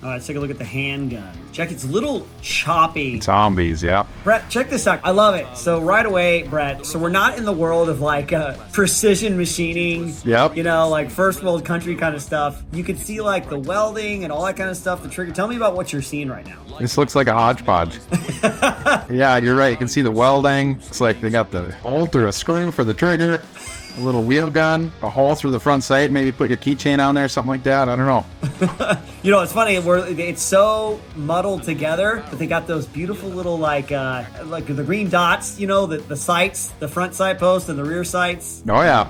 All right, let's take a look at the handgun. Check, it's a little choppy. Zombies, yeah. Brett, check this out. I love it. So right away, Brett, so we're not in the world of like precision machining. Yep. You know, like first world country kind of stuff. You can see like the welding and all that kind of stuff, the trigger. Tell me about what you're seeing right now. This looks like a hodgepodge. Yeah, you're right. You can see the welding. It's like they got the bolt or a screw for the trigger, a little wheel gun, a hole through the front sight, maybe put your keychain on there, something like that. I don't know. You know, it's funny. It's so muddled together, but they got those beautiful little like the green dots. You know, the sights, the front sight post and the rear sights. Oh yeah.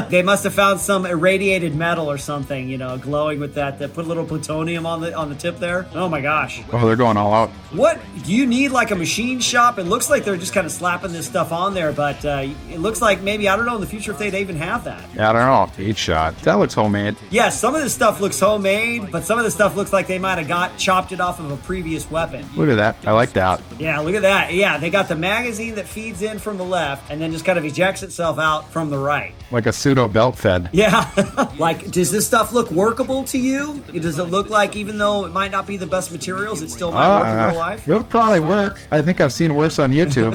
They must have found some irradiated metal or something. You know, glowing with that. That put a little plutonium on the tip there. Oh my gosh. Oh, they're going all out. What do you need? Like a machine shop? It looks like they're just kind of slapping this stuff on there, but it looks like maybe, I don't know, in the future if they'd even have that. Yeah, I don't know. 8-shot. That looks homemade. Yeah, some of this stuff looks homemade, but some of this stuff looks like they might have chopped it off of a previous weapon. Look at that. I like that. Yeah, look at that. Yeah, they got the magazine that feeds in from the left and then just kind of ejects itself out from the right. Like a pseudo belt fed. Yeah. Like, does this stuff look workable to you? Does it look like, even though it might not be the best materials, it still might work in real life? It'll probably work. I think I've seen worse on YouTube.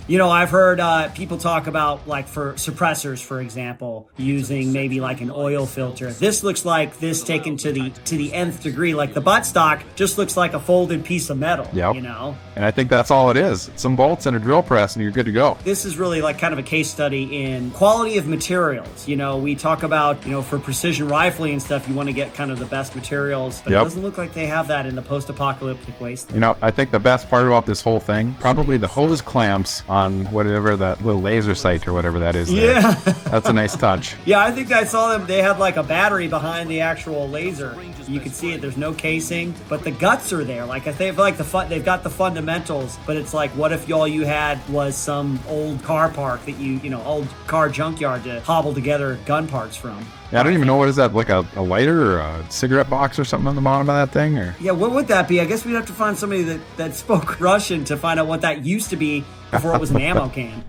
You know, I've heard people talk about, like, for suppressors, for example, using maybe like an oil filter. This looks like this taken to the nth degree. Like the buttstock just looks like a folded piece of metal. Yep. You know? And I think that's all it is. Some bolts and a drill press and you're good to go. This is really like kind of a case study in quality of materials. You know, we talk about, you know, for precision rifling and stuff, you want to get kind of the best materials, but It doesn't look like they have that in the post-apocalyptic waste. You know, I think the best part about this whole thing, probably the hose clamps on whatever that little laser sight or whatever that is there. Yeah. That's a nice touch. Yeah, I think I saw them. They had like a battery behind the actual laser. You can see it. There's no casing, but the guts are there. Like if they've like they've got the fundamentals, but it's like, what if all you had was some old car park that you know, old car junkyard to hobble together gun parts from. Yeah, I don't even know, what is that, like a lighter or a cigarette box or something on the bottom of that thing? Or yeah, what would that be? I guess we'd have to find somebody that spoke Russian to find out what that used to be before it was an ammo can.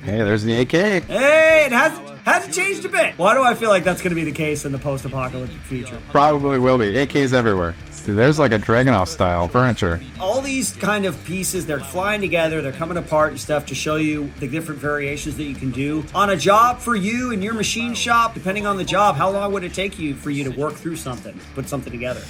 Hey, there's the a.k.a. Hey, it hasn't changed a bit. Why do I feel like that's going to be the case in the post-apocalyptic future? Probably will be. AKs everywhere. See, there's like a Dragunov style furniture. All these kind of pieces, they're flying together, they're coming apart and stuff to show you the different variations that you can do. On a job for you in your machine shop, depending on the job, how long would it take you for you to work through something, put something together?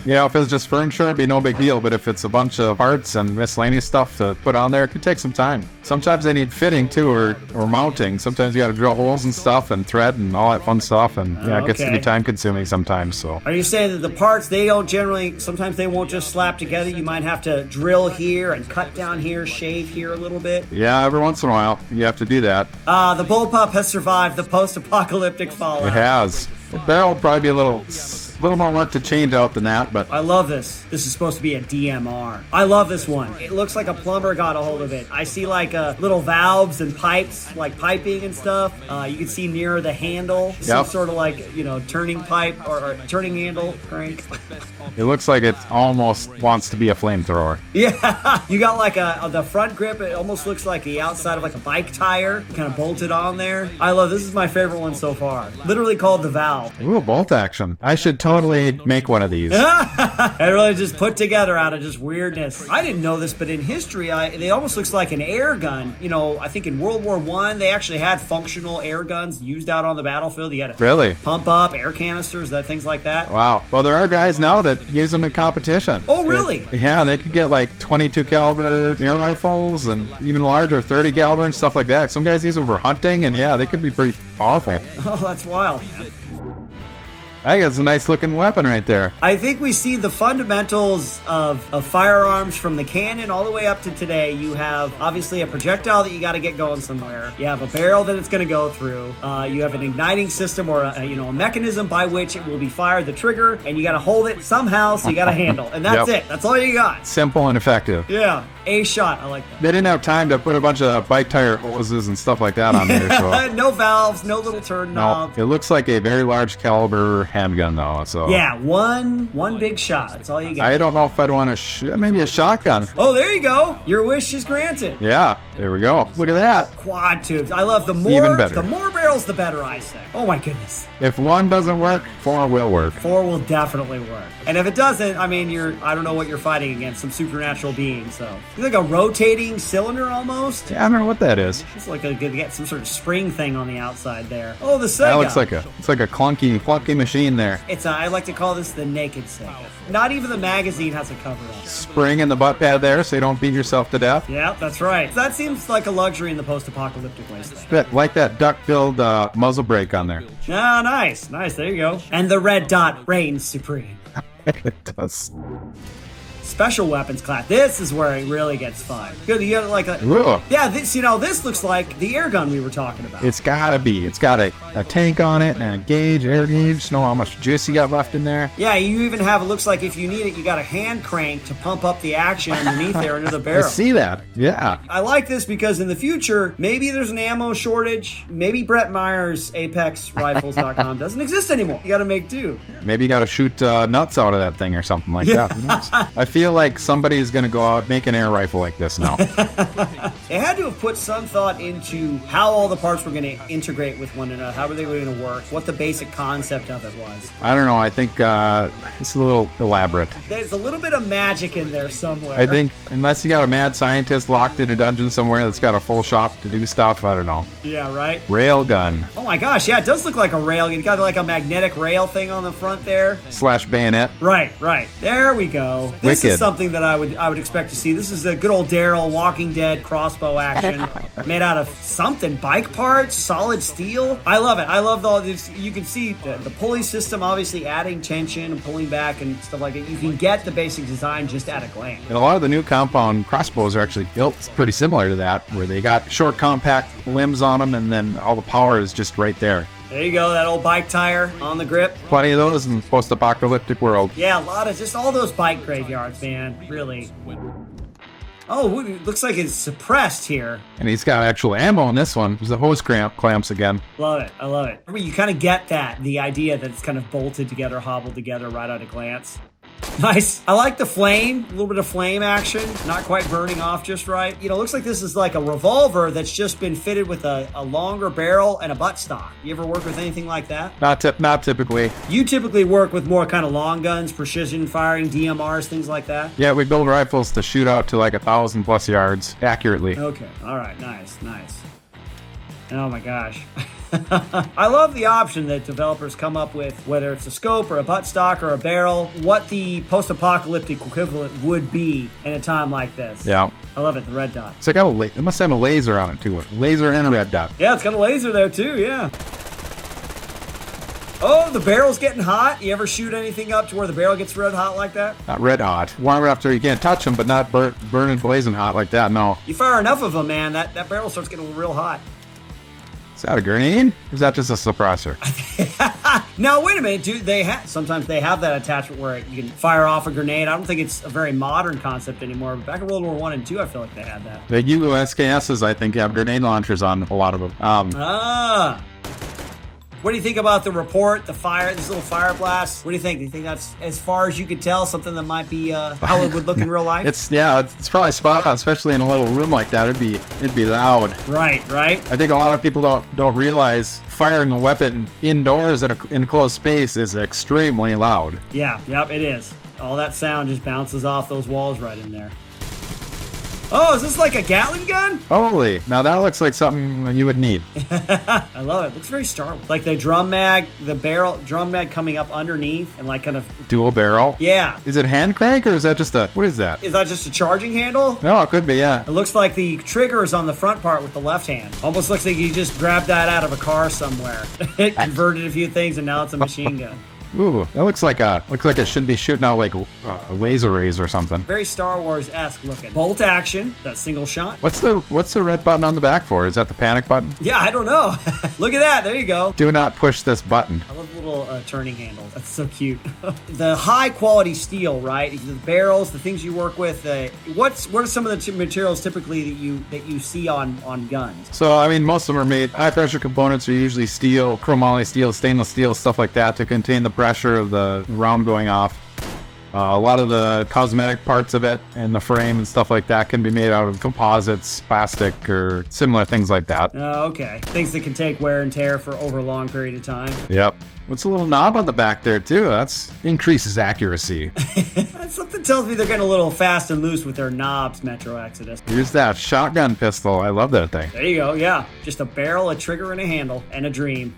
Yeah, if it's just furniture, it'd be no big deal. But if it's a bunch of parts and miscellaneous stuff to put on there, it could take some time. Sometimes they need fitting too, or mounting. Sometimes you got to drill holes and stuff and thread and all that fun stuff. And yeah, it gets to be time consuming sometimes. So are you saying that the parts, they don't generally, sometimes they won't just slap together? You might have to drill here and cut down here, shave here a little bit? Yeah, every once in a while you have to do that. The bullpup has survived the post-apocalyptic fallout. It has. There'll probably be a little more work to change out than that, but I love this. This is supposed to be a DMR. I love this one. It looks like a plumber got a hold of it. I see like little valves and pipes, like piping and stuff. You can see near the handle, some sort of like, you know, turning pipe or turning handle crank. It looks like it almost wants to be a flamethrower. Yeah, you got like the front grip. It almost looks like the outside of like a bike tire, kind of bolted on there. I love this. Is my favorite one so far. Literally called the valve. Ooh, bolt action. I should totally make one of these. I really just put together out of just weirdness. I didn't know this, but in history, it almost looks like an air gun. You know, I think in World War I, they actually had functional air guns used out on the battlefield. You had to really pump up air canisters, things like that. Wow. Well, there are guys now that use them in competition. Oh, really? Yeah, they could get like 22 caliber air rifles and even larger 30 caliber and stuff like that. Some guys use them for hunting, and yeah, they could be pretty powerful. Oh, that's wild, man. I think it's a nice looking weapon right there. I think we see the fundamentals of firearms from the cannon all the way up to today. You have obviously a projectile that you got to get going somewhere. You have a barrel that it's going to go through. You have an igniting system or a mechanism by which it will be fired, the trigger, and you got to hold it somehow, so you got to handle. And that's it. That's all you got. Simple and effective. Yeah. A shot. I like that. They didn't have time to put a bunch of bike tire hoses and stuff like that on there. So. No valves, no little turn knobs. No, it looks like a very large caliber handgun though. So yeah, one big shot. That's all you got. I don't know if I'd want maybe a shotgun. Oh, there you go. Your wish is granted. Yeah. There we go. Look at that. Quad tubes. I love Even the better. more barrels, the better, I say. Oh my goodness. If one doesn't work, 4 will work. 4 will definitely work. And if it doesn't, I mean, I don't know what you're fighting against, some supernatural being, so. It's like a rotating cylinder almost. Yeah, I don't know what that is. It's like get some sort of spring thing on the outside there. Oh, the Sega. That looks like a clunky machine there. I like to call this the naked Sega. Not even the magazine has a cover on it. Spring in the butt pad there so you don't beat yourself to death. Yeah, that's right. That seems like a luxury in the post-apocalyptic wasteland. Bit like that duck-billed muzzle brake on there. Ah, nice. There you go. And the red dot reigns supreme. It does. Special weapons class. This is where it really gets fun. Good, you got like a Ooh. yeah. This looks like the air gun we were talking about. It's gotta be. It's got a tank on it and a gauge, air gauge. Know how much juice you got left in there. Yeah, you even have. It looks like if you need it, you got a hand crank to pump up the action underneath there under the I barrel. see that. Yeah. I like this because in the future, maybe there's an ammo shortage. Maybe Brett Meyer's ApexRifles.com doesn't exist anymore. You got to make do. Maybe you gotta shoot nuts out of that thing or something like that. Who knows? I feel like somebody's gonna go out and make an air rifle like this now. They had to have put some thought into how all the parts were going to integrate with one another, how were they going to work, what the basic concept of it was. I don't know. I think it's a little elaborate. There's a little bit of magic in there somewhere. I think unless you got a mad scientist locked in a dungeon somewhere that's got a full shop to do stuff, I don't know. Yeah, right? Rail gun Oh my gosh, yeah, it does look like a rail. You got like a magnetic rail thing on the front there. / bayonet. Right. There we go. This Wicked. is something that I would expect to see. This is a good old Daryl Walking Dead crossbow action made out of something, bike parts, solid steel. I love it. I love all this. You can see the pulley system obviously adding tension and pulling back and stuff like that. You can get the basic design just at a glance. And a lot of the new compound crossbows are actually built pretty similar to that, where they got short, compact limbs on them, and then all the power is just right there. There you go, that old bike tire on the grip. Plenty of those in the post-apocalyptic world. Yeah, a lot of just all those bike graveyards, man. Really. Oh, it looks like it's suppressed here. And he's got actual ammo in this one. There's the hose clamps again. Love it. I love it. You kind of get the idea that it's kind of bolted together, hobbled together right at a glance. Nice. I like the flame, a little bit of flame action, not quite burning off just right. You know, looks like this is like a revolver that's just been fitted with a longer barrel and a buttstock. You ever work with anything like that? Not typically. You typically work with more kind of long guns, precision firing, DMRs, things like that? Yeah, we build rifles to shoot out to like 1,000+ yards accurately. Okay. All right. Nice. Oh my gosh. I love the option that developers come up with, whether it's a scope or a buttstock or a barrel, what the post-apocalyptic equivalent would be in a time like this. Yeah. I love it, the red dot. It's like it must have a laser on it too. Laser and a red dot. Yeah, it's got a laser there too, yeah. Oh, the barrel's getting hot. You ever shoot anything up to where the barrel gets red hot like that? Not red hot. Warm enough to you can't touch them, but not burning, blazing hot like that, no. You fire enough of them, man, that barrel starts getting real hot. Is that a grenade? Or is that just a suppressor? Now, wait a minute, dude. Sometimes they have that attachment where you can fire off a grenade. I don't think it's a very modern concept anymore, but back in World War I and II, I feel like they had that. The USKSs, I think, have grenade launchers on a lot of them. What do you think about the report, this little fire blast? What do you think? Do you think that's, as far as you could tell, something that might be how it would look in real life? It's probably spot on, especially in a little room like that. It'd be loud. Right. I think a lot of people don't realize firing a weapon indoors in an enclosed space is extremely loud. Yeah, yep, it is. All that sound just bounces off those walls right in there. Oh, is this like a Gatling gun? Holy, now that looks like something you would need. I love it. Looks very Star Wars. Like the drum mag coming up underneath and like kind of... Dual barrel? Yeah. Is it hand crank or is that what is that? Is that just a charging handle? No, it could be, yeah. It looks like the trigger is on the front part with the left hand. Almost looks like you just grabbed that out of a car somewhere. It converted a few things and now it's a machine gun. Ooh, that looks like it should be shooting out like laser rays or something. Very Star Wars-esque looking. Bolt action, that single shot. What's the red button on the back for? Is that the panic button? Yeah, I don't know. Look at that. There you go. Do not push this button. I love the little turning handles. That's so cute. The high quality steel, right? The barrels, the things you work with. What are some of the materials typically that you see on guns? So I mean, most of them are made. High pressure components are usually steel, chromoly steel, stainless steel, stuff like that to contain the pressure of the round going off. A lot of the cosmetic parts of it and the frame and stuff like that can be made out of composites, plastic, or similar things like that. Oh, okay. Things that can take wear and tear for over a long period of time. Yep. What's a little knob on the back there too? That's increases accuracy. Something tells me they're getting a little fast and loose with their knobs, Metro Exodus. Here's that shotgun pistol. I love that thing. There you go, yeah. Just a barrel, a trigger, and a handle, and a dream.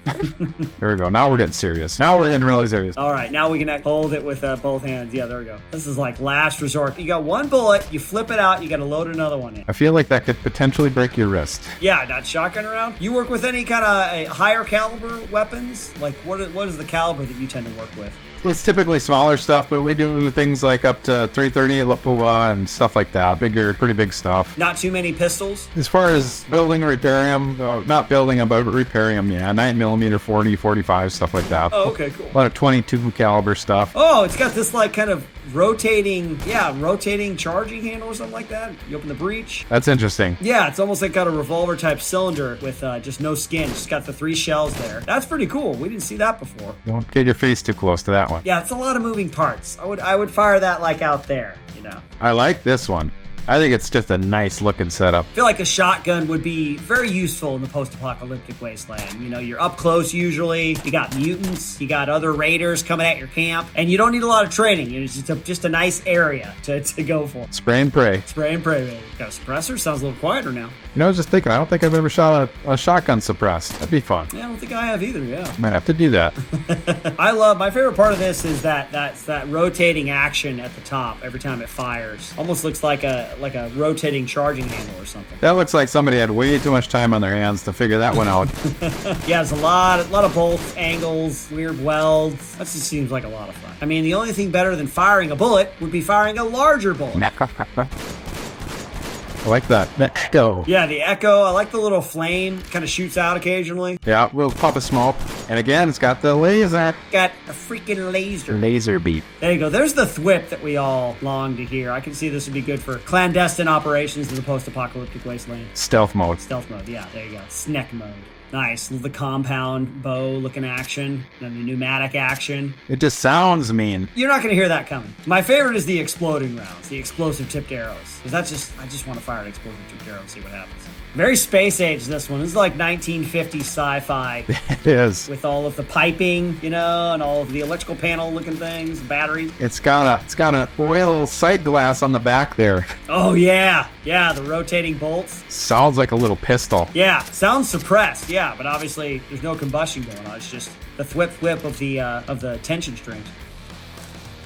There we go. Now we're getting serious. Now we're getting really serious. All right, now we can hold it with both hands. Yeah, there we go. This is like last resort. You got one bullet, you flip it out, you got to load another one in. I feel like that could potentially break your wrist. Yeah, that shotgun round. You work with any kind of higher caliber weapons? Like, what is the caliber that you tend to work with? It's typically smaller stuff, but we do things like up to 330 Lipua and stuff like that. Pretty big stuff. Not too many pistols? As far as building and repairing them, not building them, but repairing them, yeah. 9mm, 40, 45, stuff like that. Oh, okay, cool. A lot of 22 caliber stuff. Oh, it's got this like kind of rotating charging handle or something like that. You open the breech. That's interesting. Yeah, it's almost like got a revolver type cylinder with just no skin. Just got the 3 shells there. That's pretty cool. We didn't see that before. Don't get your face too close to that one. Yeah, it's a lot of moving parts. I would fire that like out there, you know. I like this one. I think it's just a nice looking setup. I feel like a shotgun would be very useful in the post-apocalyptic wasteland. You know, you're up close usually. You got mutants. You got other raiders coming at your camp. And you don't need a lot of training. It's just a nice area to go for. Spray and pray. Spray and pray, baby. Got a suppressor? Sounds a little quieter now. You know, I was just thinking, I don't think I've ever shot a shotgun suppressed. That'd be fun. Yeah, I don't think I have either, yeah. Might have to do that. My favorite part of this is that rotating action at the top every time it fires. Almost looks like a rotating charging handle or something. That looks like somebody had way too much time on their hands to figure that one out. Yeah, there's a lot of bolts, angles, weird welds. That just seems like a lot of fun. I mean, the only thing better than firing a bullet would be firing a larger bullet. I like that. Let's go. Yeah, the echo. I like the little flame. Kind of shoots out occasionally. Yeah, we'll pop a smoke. And again, it's got the laser. Got a freaking laser. Laser beat. There you go. There's the thwip that we all long to hear. I can see this would be good for clandestine operations in the post-apocalyptic wasteland. Stealth mode. Stealth mode, yeah. There you go. Snack mode. Nice. The compound bow looking action. And the pneumatic action. It just sounds mean. You're not going to hear that coming. My favorite is the exploding rounds. The explosive tipped arrows. Because I just want to fire an explosive tipped arrow and see what happens. Very space age, this one. This is like 1950s sci-fi. It is. With all of the piping, you know, and all of the electrical panel looking things, batteries. It's got a oil sight glass on the back there. Oh, yeah. Yeah, the rotating bolts. Sounds like a little pistol. Yeah, sounds suppressed, yeah, but obviously there's no combustion going on. It's just the thwip of the tension strings.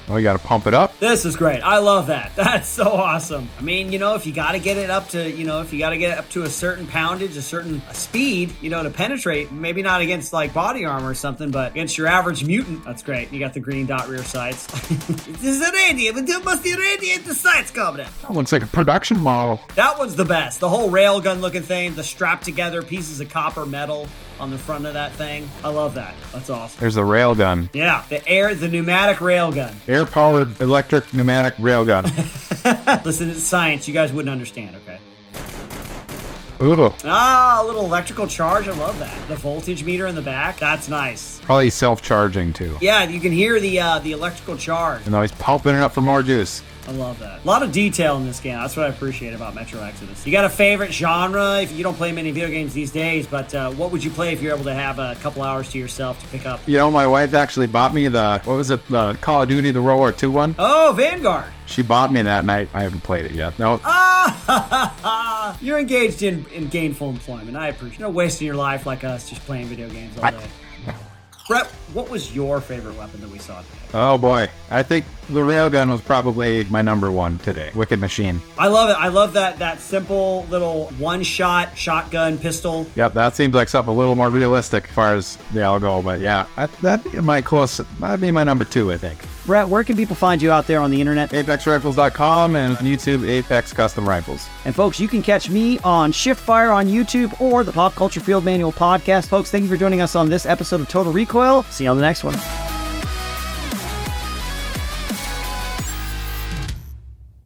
Oh, you got to pump it up. This is great. I love that. That's so awesome. I mean, you know, if you got to get it up to a certain poundage, a certain speed, you know, to penetrate, maybe not against like body armor or something, but against your average mutant, that's great. You got the green dot rear sights. This is a radiator, but there must be radiator sights coming out. That one's like a production model. That one's the best. The whole railgun looking thing, the strapped together pieces of copper metal on the front of that thing. I love that. That's awesome. There's the railgun. Yeah, the pneumatic railgun. Air-powered electric pneumatic railgun. Listen, it's science. You guys wouldn't understand, okay? Ooh. Ah, a little electrical charge. I love that. The voltage meter in the back. That's nice. Probably self-charging, too. Yeah, you can hear the electrical charge. And he's pumping it up for more juice. I love that. A lot of detail in this game. That's what I appreciate about Metro Exodus. You got a favorite genre? If you don't play many video games these days, but what would you play if you're able to have a couple hours to yourself to pick up? You know, my wife actually bought me the Call of Duty, the World War II one. Oh, Vanguard. She bought me that night. I haven't played it yet. No. You're engaged in gainful employment. I appreciate it. You're not wasting your life like us just playing video games all day. Brett, what was your favorite weapon that we saw today? Oh boy, I think the railgun was probably my number one today. Wicked Machine. I love it. I love that simple little one-shot shotgun pistol. Yep, that seems like something a little more realistic as far as the all go. But yeah, that'd be my number two, I think. Brett, where can people find you out there on the internet? ApexRifles.com and on YouTube, Apex Custom Rifles. And folks, you can catch me on Shift Fire on YouTube or the Pop Culture Field Manual podcast. Folks, thank you for joining us on this episode of Total Recoil. See you on the next one.